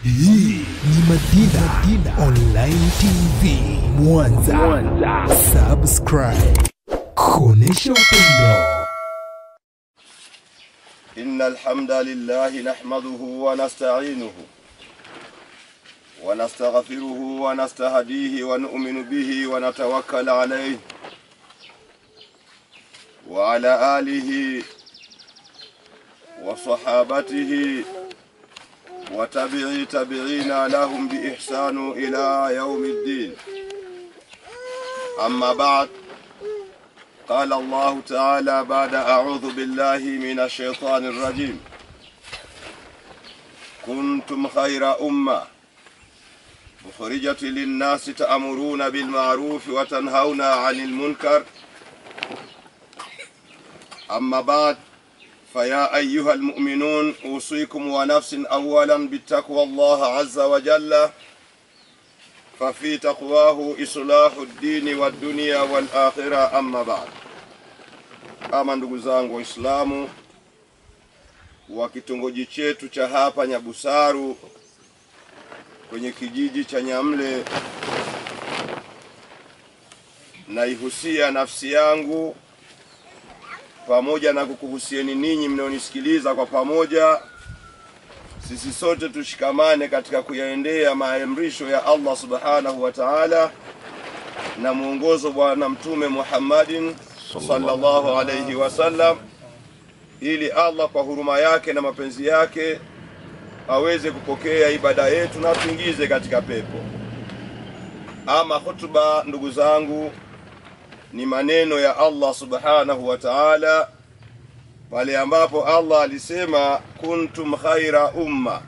Hii ni Madina Online TV Mwanza. Subscribe. Kuonesha upendo. Innal hamdalillahi nahmaduhu wa nasta'inuhu wa nastaghfiruhu wa nastahdihi wa nu'minu bihi wa natawakkal alayhi wa ala alihi wa sahabatihi wa tabi'ina lahum bi ihsanu ila yawmiddin. Amma ba'd. قال الله تعالى بعد أعوذ بالله من الشيطان الرجيم كنتم خير أمة أخرجت للناس تأمرون بالمعروف وتنهون عن المنكر أما بعد فيا أيها المؤمنون أوصيكم ونفس أولا بالتقوى الله عز وجل ففي تقواه إصلاح الدين والدنيا والآخرة. أما بعد. Ama ndugu zangu Waislamu wa kitongoji chetu cha hapa Nyabusaru kwenye kijiji cha Nyamle, naihusia nafsi yangu pamoja na kukuhusieni ninyi mnaonisikiliza kwa pamoja, sisi sote tushikamane katika kuyaendea maamrisho ya Allah Subhanahu wa Ta'ala na muongozo Bwana Mtume Muhammadin sallallahu alayhi wasallam, ili Allah kwa huruma yake na mapenzi yake aweze kupokea ibada yetu na tuingize katika pepo. Ama hutuba ndugu zangu ni maneno ya Allah Subhanahu wa Ta'ala pale ambapo Allah alisema kuntum khaira umma,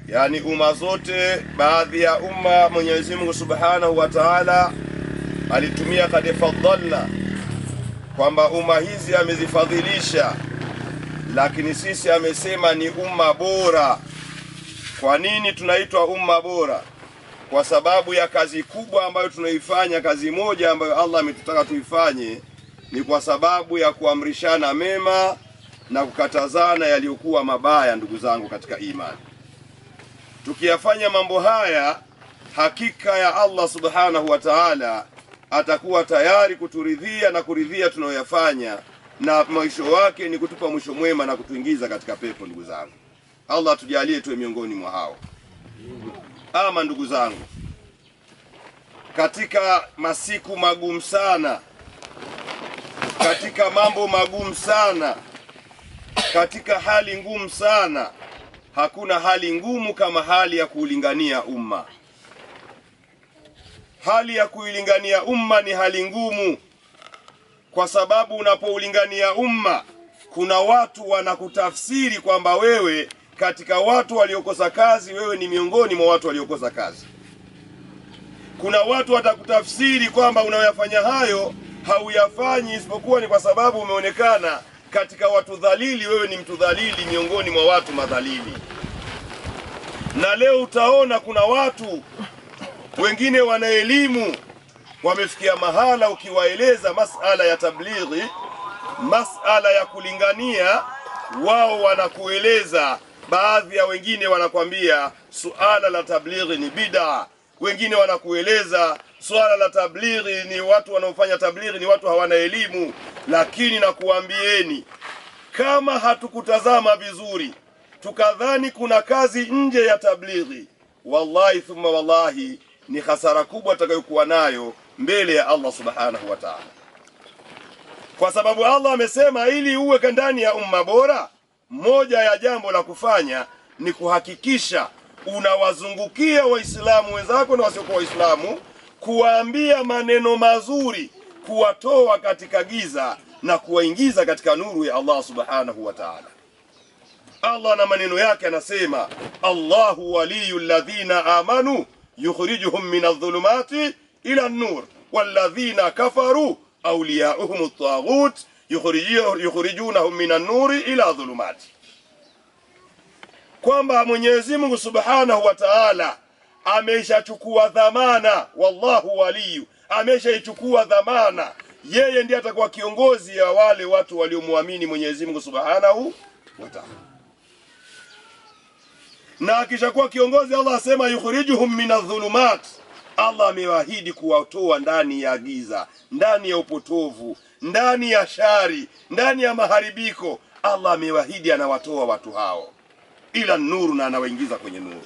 yani umma zote. Baadhi ya umma Mwenyezi Mungu Subhanahu wa Ta'ala alitumia kad faddalna, kwamba umma hizi amezifadhilisha, lakini sisi amesema ni umma bora. Kwa nini tunaitwa umma bora? Kwa sababu ya kazi kubwa ambayo tunaifanya. Kazi moja ambayo Allah ametutaka tuifanye ni kwa sababu ya kuamrishana mema na kukatazana yaliyokuwa mabaya. Ndugu zangu katika imani, tukiyafanya mambo haya, hakika ya Allah Subhanahu wa Ta'ala atakuwa tayari kuturidhia na kuridhia tunayoyafanya, na mwisho wake ni kutupa mwisho mwema na kutuingiza katika pepo. Ndugu zangu, Allah atujalie tuwe miongoni mwa hao. Ama ndugu zangu, katika masiku magumu sana, katika mambo magumu sana, katika hali ngumu sana, hakuna hali ngumu kama hali ya kuulingania umma. Hali ya kuilingania umma ni hali ngumu, kwa sababu unapoulingania umma kuna watu wanakutafsiri kwamba wewe katika watu waliokosa kazi, wewe ni miongoni mwa watu waliokosa kazi. Kuna watu watakutafsiri kwamba unayoyafanya hayo hauyafanyi isipokuwa ni kwa sababu umeonekana katika watu dhalili, wewe ni mtu dhalili miongoni mwa watu madhalili. Na leo utaona kuna watu wengine wana elimu, wamefikia mahala ukiwaeleza masala ya tablighi, masala ya kulingania, wao wanakueleza. Baadhi ya wengine wanakwambia suala la tablighi ni bid'a, wengine wanakueleza suala la tablighi ni watu wanaofanya tablighi ni watu hawana elimu. Lakini nakuambieni, kama hatukutazama vizuri tukadhani kuna kazi nje ya tablighi, wallahi thumma wallahi ni hasara kubwa atakayokuwa nayo mbele ya Allah Subhanahu wa Ta'ala. Kwa sababu Allah amesema ili uwe ndani ya umma bora, moja ya jambo la kufanya ni kuhakikisha unawazungukia Waislamu wenzako na wasiokuwa Waislamu, kuwaambia maneno mazuri, kuwatoa katika giza na kuwaingiza katika nuru ya Allah Subhanahu wa Ta'ala. Allah na maneno yake anasema, Allahu waliyul ladhina amanu yukhrijuhum minadh-dhulumati ila an-nur walladhina kafaru awliya'uhum at-taghut yukhrijunahum minan-nuri ila dhulumati. Kwamba Mwenyezi Mungu Subhanahu wa Ta'ala ameshachukua dhamana, wallahu waliyu, ameshaichukua dhamana. Yeye ndiye atakuwa kiongozi ya wale watu waliomwamini Mwenyezi Mungu Subhanahu wa Ta'ala. Na akishakuwa kiongozi, Allah asema yukhrijuhum minadh-dhulumat, Allah amewaahidi kuwatoa ndani ya giza, ndani ya upotovu, ndani ya shari, ndani ya maharibiko. Allah amewaahidi anawatoa watu hao ila nuru, na anawaingiza kwenye nuru.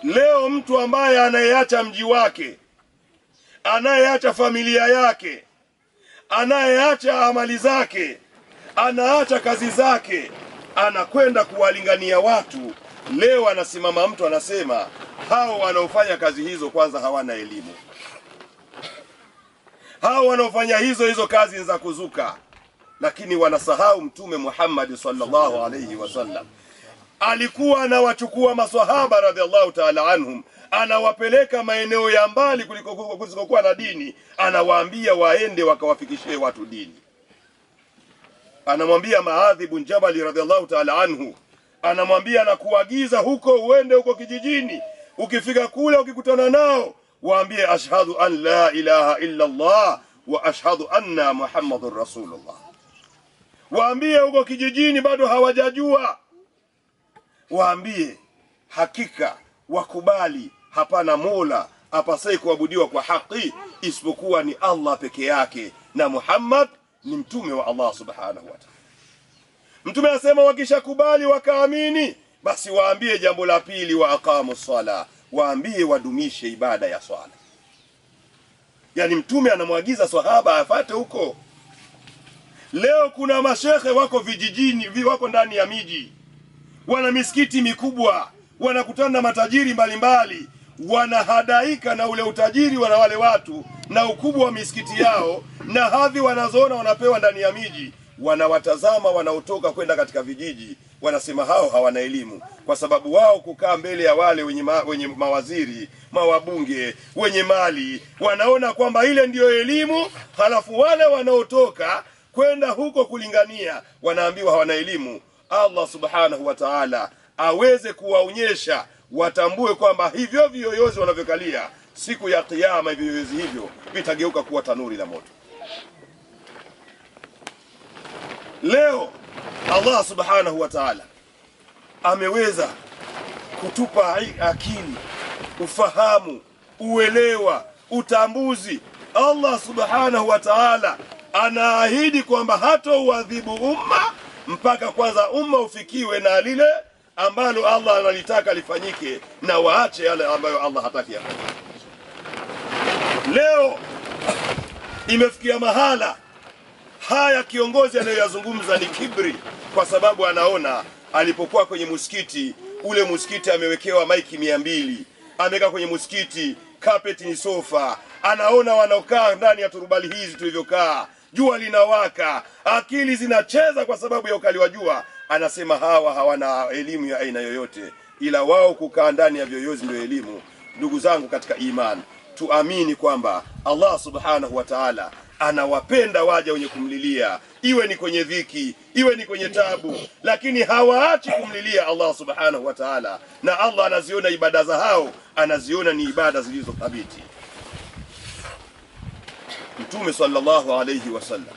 Leo mtu ambaye anayeacha mji wake, anayeacha familia yake, anayeacha amali zake, anaacha kazi zake, anakwenda kuwalingania watu, leo anasimama mtu anasema hao wanaofanya kazi hizo kwanza hawana elimu, hao wanaofanya hizo kazi za kuzuka. Lakini wanasahau Mtume Muhammad sallallahu alayhi wasallam alikuwa anawachukua maswahaba radhiallahu ta'ala anhum, anawapeleka maeneo ya mbali kulikokuwa na dini, anawaambia waende wakawafikishie watu dini. Anamwambia Muadh ibn Jabal radhiallahu ta'ala anhu, anamwambia na kuagiza huko, uende huko kijijini, ukifika kule ukikutana nao waambie ashhadu an la ilaha illa Allah wa ashhadu anna Muhammadur Rasulullah. Waambie huko kijijini bado hawajajua, waambie hakika wakubali hapana mola apasai kuabudiwa kwa haki isipokuwa ni Allah peke yake, na Muhammad ni mtume wa Allah subhanahu wa ta'ala. Mtume anasema wakishakubali wakaamini, basi waambie jambo la pili, wa aqamu sala, waambie wadumishe ibada ya swala. Yani mtume anamwagiza sahaba afate huko. Leo kuna mashekhe wako vijijini, wako ndani ya miji, wana misikiti mikubwa, wanakutana na matajiri mbalimbali, wanahadaika na ule utajiri wana wale watu na ukubwa wa misikiti yao na hadhi wanazoona wanapewa ndani ya miji. Wanawatazama wanaotoka kwenda katika vijiji, wanasema hao hawana elimu, kwa sababu wao kukaa mbele ya wale wenye mawaziri, mawabunge, wenye mali, wanaona kwamba ile ndiyo elimu. Halafu wale wanaotoka kwenda huko kulingania wanaambiwa hawana elimu. Allah subhanahu wa ta'ala aweze kuwaonyesha, watambue kwamba hivyo viyoyozi wanavyokalia siku ya kiyama, viyoyozi hivyo vitageuka kuwa tanuri la moto. Leo Allah subhanahu wa ta'ala ameweza kutupa akili, ufahamu, uelewa, utambuzi. Allah subhanahu wa ta'ala anaahidi kwamba hata uadhibu umma mpaka kwanza umma ufikiwe na lile ambalo Allah analitaka lifanyike, na waache yale ambayo Allah hataki yafanyike. Leo imefikia mahala haya kiongozi anayoyazungumza ni kibri, kwa sababu anaona alipokuwa kwenye msikiti, ule msikiti amewekewa maiki 200, ameweka kwenye msikiti carpet ni sofa, anaona wanaokaa ndani ya turubali hizi tulivyokaa, jua linawaka, akili zinacheza kwa sababu ya ukali wa jua. Anasema hawa hawana elimu ya aina yoyote, ila wao kukaa ndani ya vyoyozi ndio elimu. Ndugu zangu katika imani, tuamini kwamba Allah subhanahu wa ta'ala anawapenda waja wenye kumlilia, iwe ni kwenye dhiki, iwe ni kwenye tabu, lakini hawaachi kumlilia Allah subhanahu wa ta'ala. Na Allah anaziona ibada za hao, anaziona ni ibada zilizothabiti. Mtume sallallahu alayhi wasallam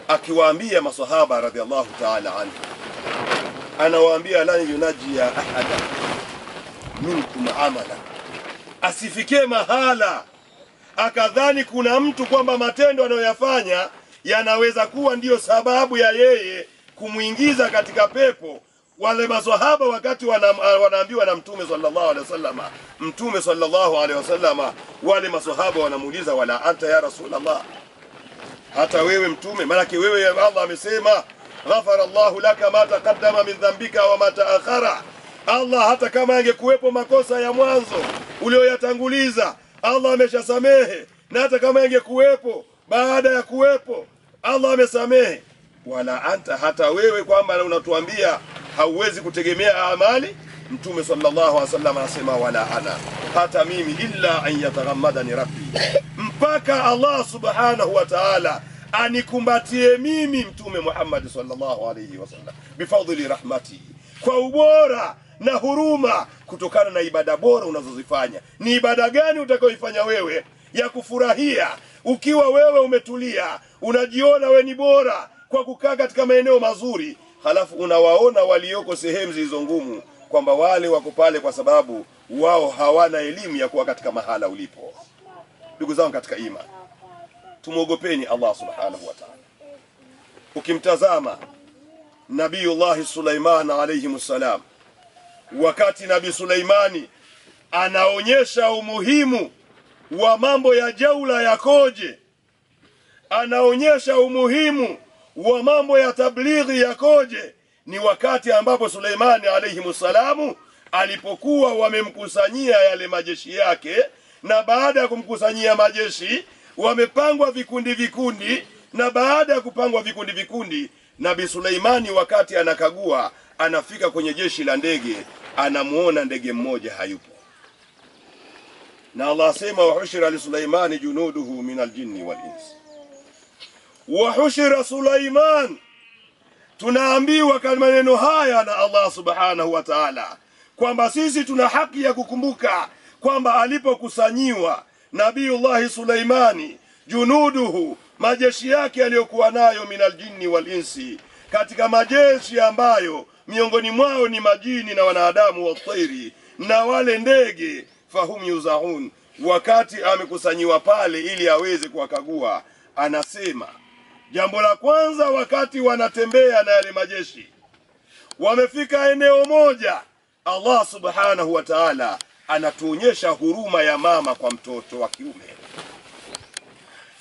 akiwaambia maswahaba radhiallahu ta'ala anhu, anawaambia la yunajia ahada minkum amala, asifike mahala akadhani kuna mtu kwamba matendo anayoyafanya yanaweza kuwa ndiyo sababu ya yeye kumuingiza katika pepo. Wale maswahaba wakati wanaambiwa na Mtume sallallahu alaihi wasallam, Mtume sallallahu alaihi wasallam, wale maswahaba wanamuuliza wala anta ya Rasulullah, hata wewe Mtume? Maana wewe Allah amesema ghafara Allahu laka ma taqaddama min dhanbika wa ma ta'akhara. Allah hata kama angekuwepo makosa ya mwanzo ulioyatanguliza Allah ameshasamehe, na hata kama angekuwepo baada ya kuwepo Allah amesamehe. Wala anta, hata wewe kwamba unatuambia hauwezi kutegemea amali. Mtume sallallahu alaihi wasallam anasema wala ana, hata mimi illa an yataghammadani rabbi, mpaka Allah subhanahu wa ta'ala anikumbatie mimi Mtume Muhammad sallallahu alaihi wasallam bifadhili rahmati, kwa ubora na huruma, kutokana na ibada bora unazozifanya. Ni ibada gani utakayoifanya wewe ya kufurahia ukiwa wewe umetulia, unajiona wewe ni bora kwa kukaa katika maeneo mazuri, halafu unawaona walioko sehemu zilizo ngumu kwamba wale wako pale kwa sababu wao hawana elimu ya kuwa katika mahala ulipo. Ndugu zangu katika imani, tumuogopeni Allah subhanahu wa ta'ala. Ukimtazama Nabiiullah Sulaiman alayhimussalam, wakati Nabii Sulaimani anaonyesha umuhimu wa mambo ya jaula yakoje, anaonyesha umuhimu wa mambo ya tablighi yakoje, ni wakati ambapo Sulaimani alayhimussalamu alipokuwa wamemkusanyia yale majeshi yake, na baada ya kumkusanyia majeshi wamepangwa vikundi, na baada ya kupangwa vikundi, Nabii Sulaimani wakati anakagua, anafika kwenye jeshi la ndege, anamuona ndege mmoja hayupo. Na Allah asema wahushira li Sulaimani junuduhu min aljinni wal insi. Wahushira Sulaiman, tunaambiwa kwa maneno haya na Allah subhanahu wa ta'ala kwamba sisi tuna haki ya kukumbuka kwamba alipokusanyiwa Nabiiullah Sulaimani junuduhu, majeshi yake aliyokuwa nayo min aljinni wal insi, katika majeshi ambayo miongoni mwao ni majini na wanadamu wa thairi na wale ndege, fahum yuzaun, wakati amekusanyiwa pale ili aweze kuwakagua, anasema jambo la kwanza, wakati wanatembea na yale majeshi, wamefika eneo moja, Allah subhanahu wa ta'ala anatuonyesha huruma ya mama kwa mtoto wa kiume.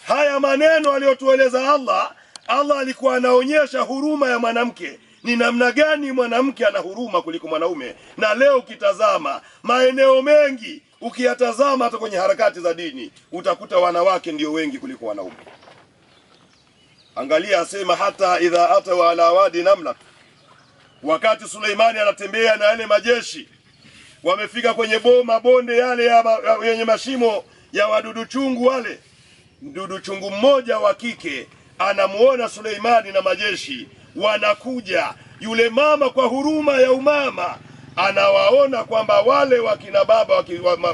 Haya maneno aliyotueleza Allah alikuwa anaonyesha huruma ya mwanamke, ni namna gani mwanamke ana huruma kuliko mwanaume. Na leo ukitazama maeneo mengi, ukiyatazama hata kwenye harakati za dini, utakuta wanawake ndio wengi kuliko wanaume. Angalia, asema hata idha atawa ala wadi namla, wakati Suleimani anatembea na yale majeshi, wamefika kwenye mabonde yale yenye mashimo ya wadudu chungu wale, mdudu chungu mmoja wa kike anamuona Suleimani na majeshi wanakuja. Yule mama kwa huruma ya umama anawaona kwamba wale wakina baba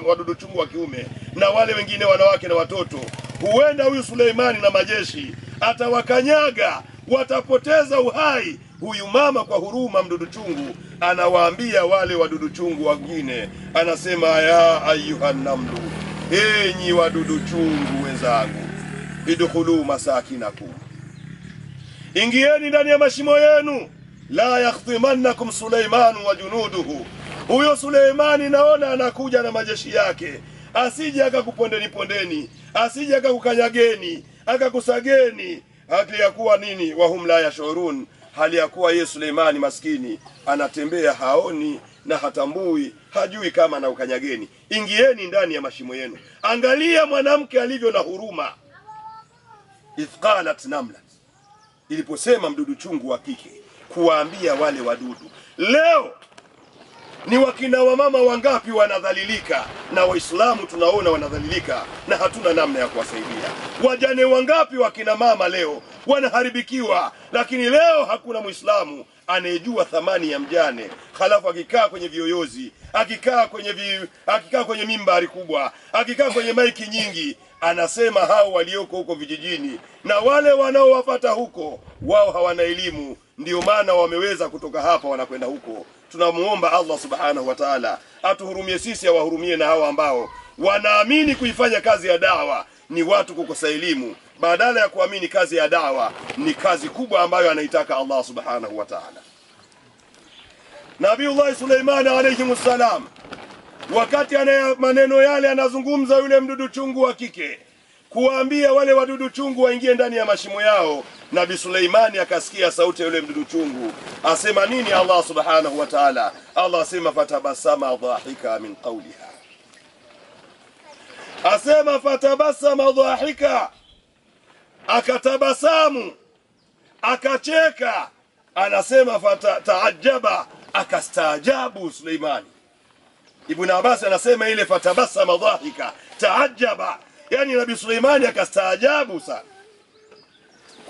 wadudu chungu wa kiume na wale wengine wanawake na watoto, huenda huyu Suleimani na majeshi atawakanyaga, watapoteza uhai. Huyu mama kwa huruma mdudu chungu anawaambia wale wadudu chungu wengine, anasema ya ayuhan namlu, enyi wadudu chungu wenzangu, idkhulu masakinakum, ingieni ndani ya mashimo yenu, la yakhtimannakum Sulaiman wa junuduhu. Huyo Suleimani naona anakuja na majeshi yake, asije akakupondeni, asije akakukanyageni, akakusageni, hali ya kuwa nini, wahum la yashurun, hali ya kuwa yeye Suleimani maskini anatembea haoni na hatambui, hajui kama na ukanyageni. Ingieni ndani ya mashimo yenu. Angalia mwanamke alivyo na huruma. Ithqalat namlat, iliposema mdudu chungu wa kike kuwaambia wale wadudu. Leo ni wakina wa mama wangapi wanadhalilika, na Waislamu tunaona wanadhalilika na hatuna namna ya kuwasaidia. Wajane wangapi wakina mama leo wanaharibikiwa, lakini leo hakuna Muislamu anayejua thamani ya mjane. Halafu akikaa kwenye vioyozi, akikaa kwenye mimbari kubwa, akikaa kwenye maiki nyingi, anasema hao walioko huko vijijini na wale wanaowapata huko, wao hawana elimu, ndio maana wameweza kutoka hapa wanakwenda huko. Tunamuomba Allah subhanahu wa ta'ala atuhurumie sisi, awahurumie na hao ambao wanaamini kuifanya kazi ya dawa ni watu kukosa elimu, badala ya kuamini kazi ya dawa ni kazi kubwa ambayo anaitaka Allah subhanahu wa ta'ala. Nabiiullah Sulaiman alayhimussalam, wakati maneno yale anazungumza yule mdudu chungu wa kike kuwaambia wale wadudu chungu waingie ndani ya mashimo yao, Nabii Suleimani akasikia sauti ya yule mdudu chungu. Asema nini Allah subhanahu wa ta'ala? Allah asema fatabasama dhahika min qawliha, asema fatabasama dhahika, akatabasamu, akacheka. Anasema taajaba, akastaajabu Suleimani. Ibn Abbas anasema ile fatabasama dhahika taajaba, yani Nabii Suleimani akastaajabu sana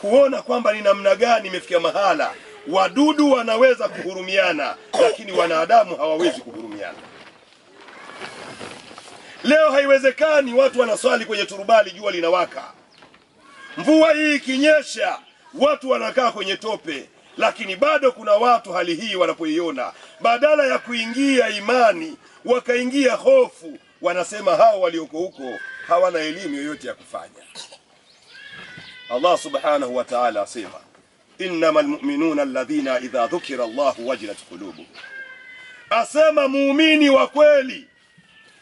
kuona kwamba ni namna gani imefikia mahala wadudu wanaweza kuhurumiana, lakini wanadamu hawawezi kuhurumiana. Leo haiwezekani watu wanaswali kwenye turubali, jua linawaka, mvua hii ikinyesha watu wanakaa kwenye tope, Lakini bado kuna watu hali hii wanapoiona, badala ya kuingia imani wakaingia hofu, wanasema hao walioko huko hawana elimu yoyote ya kufanya. Allah subhanahu wa ta'ala asema, innamal mu'minuna alladhina idha dhukira Allahu wajilat qulubuhum. Asema muumini wa kweli,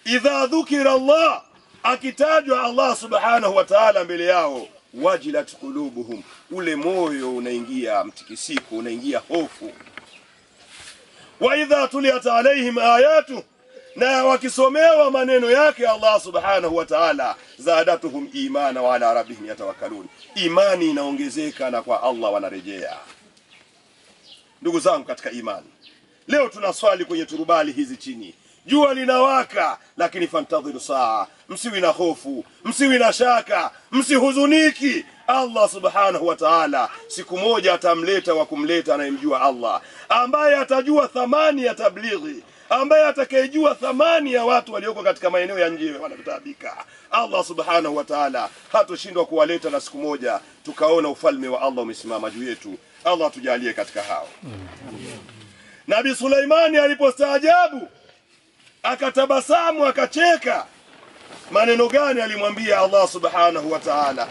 idha dhukira Allah, akitajwa Allah subhanahu wa ta'ala mbele yao, wajilat qulubuhum, ule moyo unaingia mtikisiko, unaingia hofu. Wa idha tuliyat alaihim ayatu, na wakisomewa maneno yake Allah subhanahu wa ta'ala, zadatuhum imana wa ala rabbihim yatawakkalun, imani inaongezeka na kwa Allah wanarejea. Ndugu zangu katika imani, leo tunaswali kwenye turubali hizi chini, jua linawaka, lakini fantadhiru saa, msiwi na hofu, msiwi na shaka, msihuzuniki. Allah subhanahu wa ta'ala siku moja atamleta wa kumleta anayemjua Allah, ambaye atajua thamani ya tablighi, ambaye atakayejua thamani ya watu walioko katika maeneo ya nje wanakutabika. Allah subhanahu wa ta'ala hatoshindwa kuwaleta, na siku moja tukaona ufalme wa Allah umesimama juu yetu. Allah tujalie katika hao. Nabii Suleimani alipostaajabu, akatabasamu, akacheka. Maneno gani alimwambia Allah subhanahu wa ta'ala?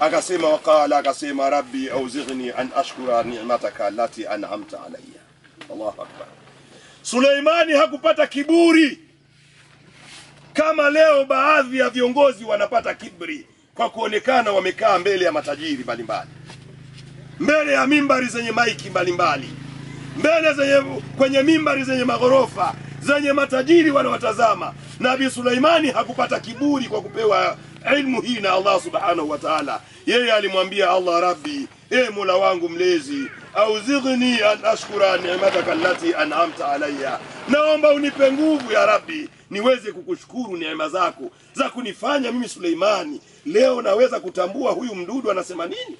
Akasema, waqala, akasema, rabbi auzighni an ashkura ni'mataka allati an'amta alayya. Allahu akbar. Suleimani hakupata kiburi kama leo baadhi ya viongozi wanapata kiburi kwa kuonekana wamekaa mbele ya matajiri mbalimbali, mbele ya mimbari zenye maiki mbalimbali, kwenye mimbari zenye maghorofa zenye matajiri wanawatazama. Nabii Suleimani hakupata kiburi kwa kupewa ilmu hii na Allah subhanahu wa ta'ala. Yeye alimwambia Allah, rabbi, Mola wangu mlezi, auzighni an ashkura ni'mataka allati an'amta alayya, naomba unipe nguvu ya rabbi niweze kukushukuru neema zako za kunifanya mimi Suleimani leo naweza kutambua huyu mdudu anasema nini.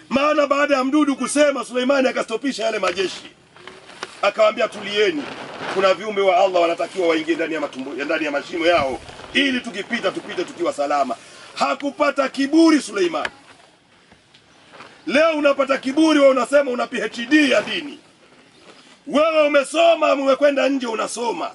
Maana baada ya mdudu kusema, Suleimani akastopisha yale majeshi, akawaambia, tulieni, kuna viumbe wa Allah wanatakiwa waingie ndani ya mashimo yao, ili tukipita tupite tukiwa salama. Hakupata kiburi Suleimani. Leo unapata kiburi, wewe unasema una PhD ya dini, wewe umesoma, umekwenda nje unasoma,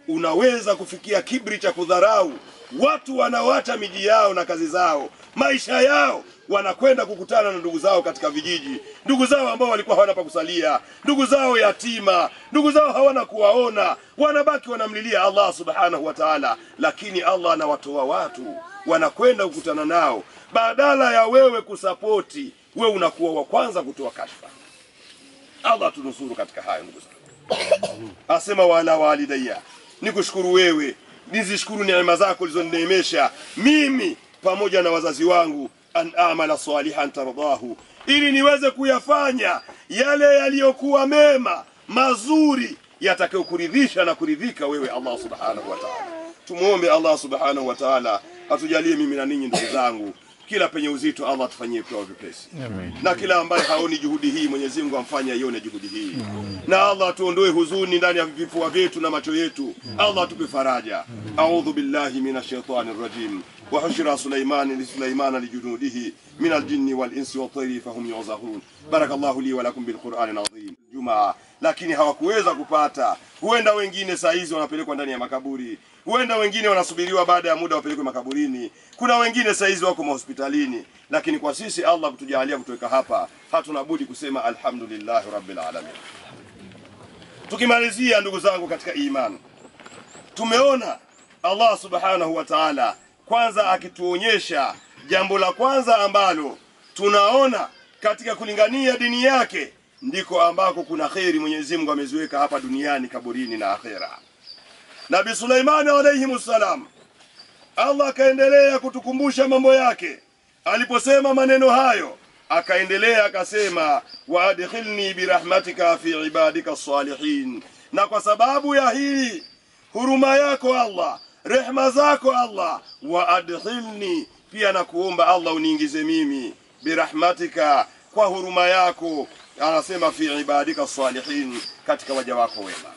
unaweza kufikia kiburi cha kudharau watu wanaoacha miji yao na kazi zao, maisha yao, wanakwenda kukutana na ndugu zao katika vijiji, ndugu zao ambao walikuwa hawana pa kusalia, ndugu zao yatima, ndugu zao hawana kuwaona, wanabaki wanamlilia Allah subhanahu wa ta'ala. Lakini Allah anawatoa watu, wanakwenda kukutana nao. Badala ya wewe kusapoti, wewe unakuwa wa kwanza kutoa kashfa. Allah tunusuru katika hayo ndugu zangu. Asema, wala walidayya, nikushukuru wewe, nizishukuru neema zako ulizonineemesha mimi pamoja na wazazi wangu, an amala salihan tardahu, ili niweze kuyafanya yale yaliyokuwa mema mazuri yatakayokuridhisha na kuridhika wewe Allah subhanahu wa ta'ala. Tumuombe Allah subhanahu wa ta'ala atujalie mimi na ninyi ndugu zangu, kila penye uzito Allah tufanyie kwa wepesi. Na kila ambaye haoni juhudi hii, Mwenyezi Mungu amfanye aione juhudi hii. Na Allah tuondoe huzuni ndani ya vifua vyetu na macho yetu. Allah tupe faraja. A'udhu billahi minash shaitanir rajim. Wa hushira Sulaimana lijunudihi min aljinni wal insi wat tayri fahum yuzahun. Barakallahu li wa lakum bil Qur'anil azim. Jumaa, lakini hawakuweza kupata. Huenda wengine saa hizi wanapelekwa ndani ya makaburi, huenda wengine wanasubiriwa baada ya muda wapelekwe makaburini, kuna wengine saa hizi wako hospitalini. Lakini kwa sisi Allah kutujalia kutoka hapa, hatuna budi kusema alhamdulillah rabbil alamin. Tukimalizia ndugu zangu katika imani, tumeona Allah subhanahu wa ta'ala kwanza akituonyesha jambo la kwanza ambalo tunaona katika kulingania dini yake ndiko ambako kuna khairi Mwenyezi Mungu ameziweka hapa duniani, kaburini na akhera. Nabii Suleimani alayhi salam, Allah akaendelea kutukumbusha mambo yake. Aliposema maneno hayo, akaendelea akasema, wa adkhilni birahmatika fi ibadika salihin, na kwa sababu ya hii huruma yako Allah, rehema zako Allah, wa adkhilni, pia na kuomba Allah uniingize mimi, birahmatika, kwa huruma yako, anasema fi ibadika salihin, katika waja wako wema.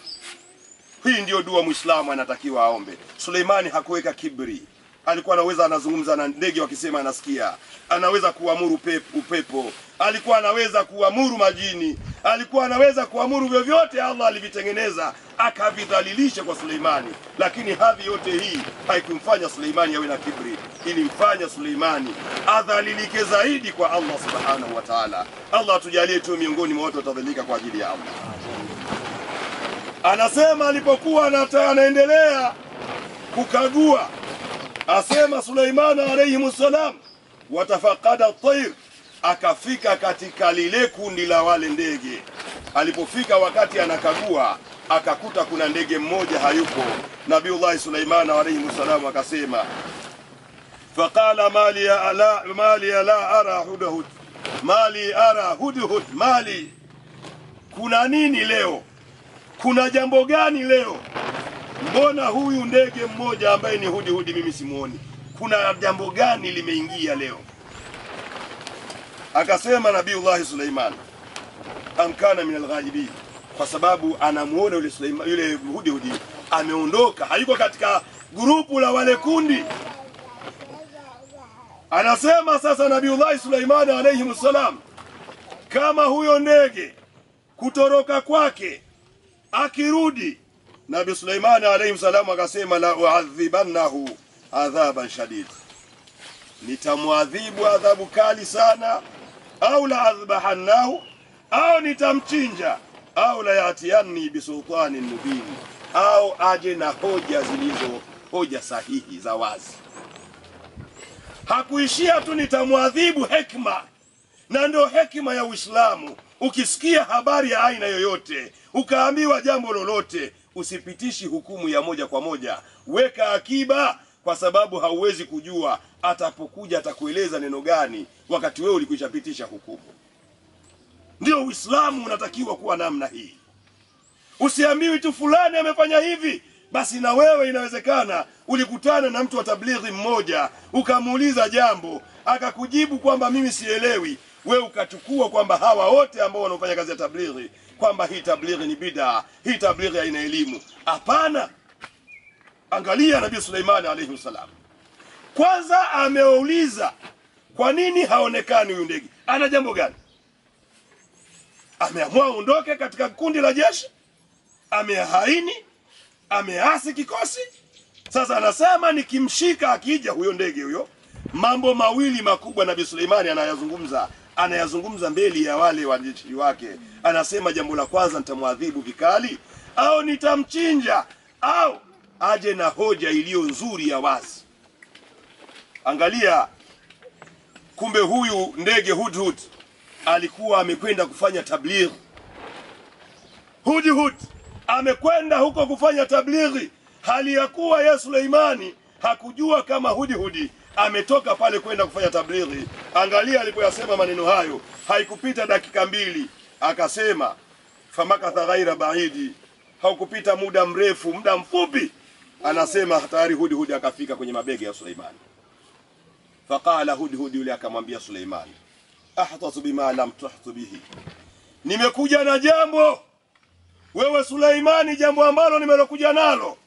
Hii ndio dua Muislamu anatakiwa aombe. Suleimani hakuweka kibri, alikuwa anaweza anazungumza na ndege wakisema anasikia, anaweza kuamuru upepo, alikuwa anaweza kuamuru majini, alikuwa anaweza kuamuru vyovyote Allah alivitengeneza akavidhalilisha kwa Suleimani. Lakini hadhi yote hii haikumfanya Suleimani awe na kibri, ilimfanya Suleimani adhalilike zaidi kwa Allah subhanahu wa ta'ala. Allah tujalie tu miongoni mwa watu watadhalilika kwa ajili ya Allah. Anasema alipokuwa anaendelea kukagua, asema Suleiman alayhi salam, watafaqada at-tayr, akafika katika lile kundi la wale ndege. Alipofika wakati anakagua, akakuta kuna ndege mmoja hayupo. Nabiullah Suleiman alayhi salam akasema, faqala mali la ara hudhud, mali ara hudhud, mali, kuna nini leo? Kuna jambo gani leo? Mbona huyu ndege mmoja ambaye ni hudhud mimi simuoni? Kuna jambo gani limeingia leo? Akasema Nabiullah Suleiman, amkana min alghaibin, kwa sababu anamuona yule Suleiman, yule hudhud ameondoka, hayuko katika grupu la wale kundi. Anasema sasa Nabiullah Suleiman alayhi salam, kama huyo ndege kutoroka kwake akirudi, Nabi Suleiman alayhi salam akasema, la uadhibannahu adhaban shadid, nitamwadhibu adhabu kali sana, au la adhbahannahu, au nitamchinja, au la yatiani bisultanin mubin, au aje na hoja zilizo hoja sahihi za wazi. Hakuishia tu nitamwadhibu, hekima. Na ndio hekima ya Uislamu. Ukisikia habari ya aina yoyote, ukaambiwa jambo lolote, usipitishi hukumu ya moja kwa moja, weka akiba, kwa sababu hauwezi kujua atapokuja atakueleza neno gani wakati wewe ulikwishapitisha hukumu. Ndio Uislamu unatakiwa kuwa namna hii. Usiambiwi tu fulani amefanya hivi, basi na wewe inawezekana ulikutana na mtu wa tablighi mmoja, ukamuuliza jambo, akakujibu kwamba mimi sielewi, wewe ukachukua kwamba hawa wote ambao wanafanya kazi ya tablighi kwamba hii tablighi ni bid'a, hii tablighi haina elimu. Hapana. Angalia Nabii Suleiman alayhi salam, kwanza ameuliza kwa nini haonekani huyu ndege, ana jambo gani? Ameamua ondoke katika kundi la jeshi, amehaini, ameasi kikosi. Sasa anasema nikimshika akija huyo ndege huyo, mambo mawili makubwa Nabii Suleimani anayazungumza mbele ya wale wajeshi wake. Anasema jambo la kwanza, nitamwadhibu vikali, au nitamchinja, au aje na hoja iliyo nzuri ya wazi. Angalia, kumbe huyu ndege hudhud alikuwa amekwenda kufanya tablighi. Hudhud amekwenda huko kufanya tablighi, hali ya kuwa ya Suleimani hakujua kama hudhud ametoka pale kwenda kufanya tablighi. Angalia alipoyasema maneno hayo, haikupita dakika mbili akasema, famakatha ghaira baidi, haukupita muda mrefu, muda mfupi, anasema tayari hudhud akafika kwenye mabega ya Suleimani. Faqala hudhud, yule akamwambia Suleimani, ahtatu bima lam tuhtu bihi, nimekuja na jambo wewe Suleimani, jambo ambalo nimelokuja nalo,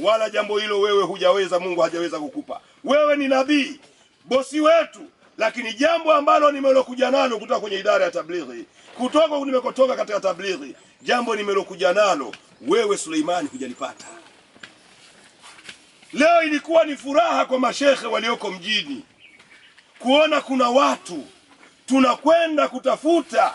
wala jambo hilo wewe hujaweza, Mungu hajaweza kukupa. Wewe ni nabii, bosi wetu, lakini jambo ambalo nimelokuja nalo kutoka kwenye idara ya tablighi, kutoka nimekotoka katika tablighi, jambo nimelokuja nalo wewe Suleimani hujalipata. Leo ilikuwa ni furaha kwa mashekhe walioko mjini kuona kuna watu tunakwenda kutafuta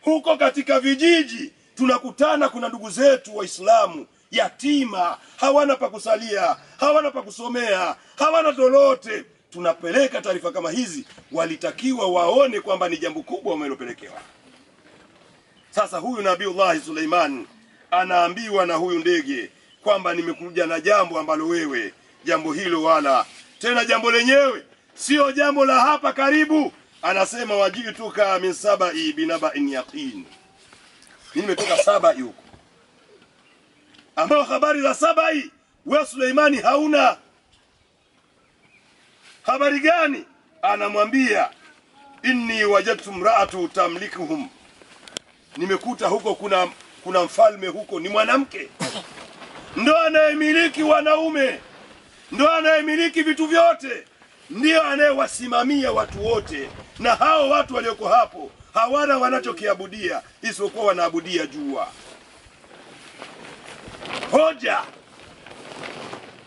huko katika vijiji, tunakutana kuna ndugu zetu Waislamu yatima, hawana pa kusalia, hawana pa kusomea, hawana lolote. Tunapeleka taarifa kama hizi, walitakiwa waone kwamba ni jambo kubwa wamelopelekewa. Sasa huyu Nabiullah Suleiman anaambiwa na huyu ndege kwamba nimekuja na jambo ambalo wewe, jambo hilo wala tena jambo lenyewe sio jambo la hapa karibu. Anasema wajituka min sabai binaba'in yaqin, nimetoka Sabai huko, ambao habari za Sabai wewe Suleimani hauna. Habari gani? Anamwambia, inni wajadtu mraatu tamlikuhum, nimekuta huko kuna mfalme huko, ni mwanamke ndo anayemiliki wanaume, ndio anayemiliki vitu vyote, ndio anayewasimamia watu wote, na hao watu walioko hapo hawana wanachokiabudia isipokuwa wanaabudia jua. Hoja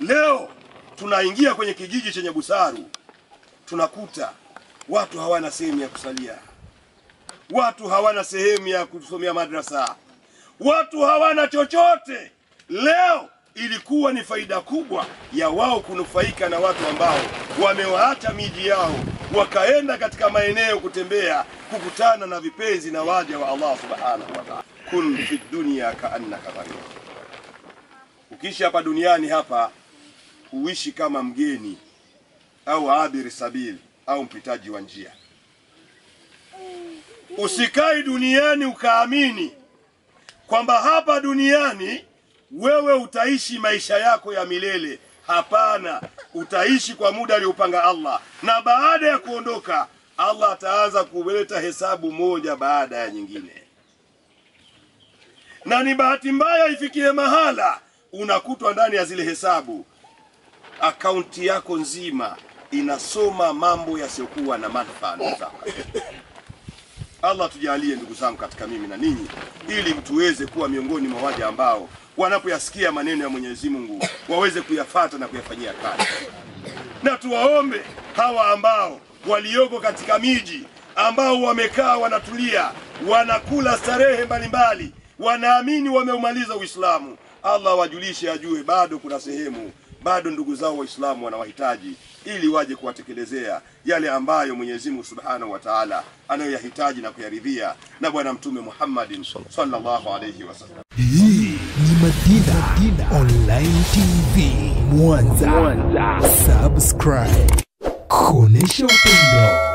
leo tunaingia kwenye kijiji chenye Busaru, tunakuta watu hawana sehemu ya kusalia, watu hawana sehemu ya kusomea madrasa, watu hawana chochote. Leo ilikuwa ni faida kubwa ya wao kunufaika na watu ambao wamewaacha miji yao wakaenda katika maeneo kutembea, kukutana na vipenzi na waja wa Allah subhanahu wa ta'ala. Kun fi dunya ka'annaka gharib. Ukiishi hapa duniani hapa huishi kama mgeni au abiri sabil au mpitaji wa njia. Usikai duniani ukaamini kwamba hapa duniani wewe utaishi maisha yako ya milele. Hapana, utaishi kwa muda aliopanga Allah, na baada ya kuondoka Allah ataanza kuleta hesabu moja baada ya nyingine. Na ni bahati mbaya ifikie mahala unakutwa ndani ya zile hesabu akaunti yako nzima inasoma mambo yasiyokuwa na manufaa. Allah tujalie ndugu zangu katika mimi na ninyi, ili tuweze kuwa miongoni mwa waja ambao wanapoyasikia maneno ya Mwenyezi Mungu waweze kuyafuata na kuyafanyia kazi. Na tuwaombe hawa ambao walioko katika miji, ambao wamekaa wanatulia, wanakula starehe mbalimbali, wanaamini wameumaliza Uislamu, Allah wajulishe ajue bado kuna sehemu, bado ndugu zao Waislamu wanawahitaji, ili waje kuwatekelezea yale ambayo Mwenyezi Mungu Subhanahu wa Ta'ala anayoyahitaji na kuyaridhia na Bwana Mtume Muhammad sallallahu alayhi wasallam. Hii ni Madina Online TV Mwanza. Subscribe. Kuonesha upendo.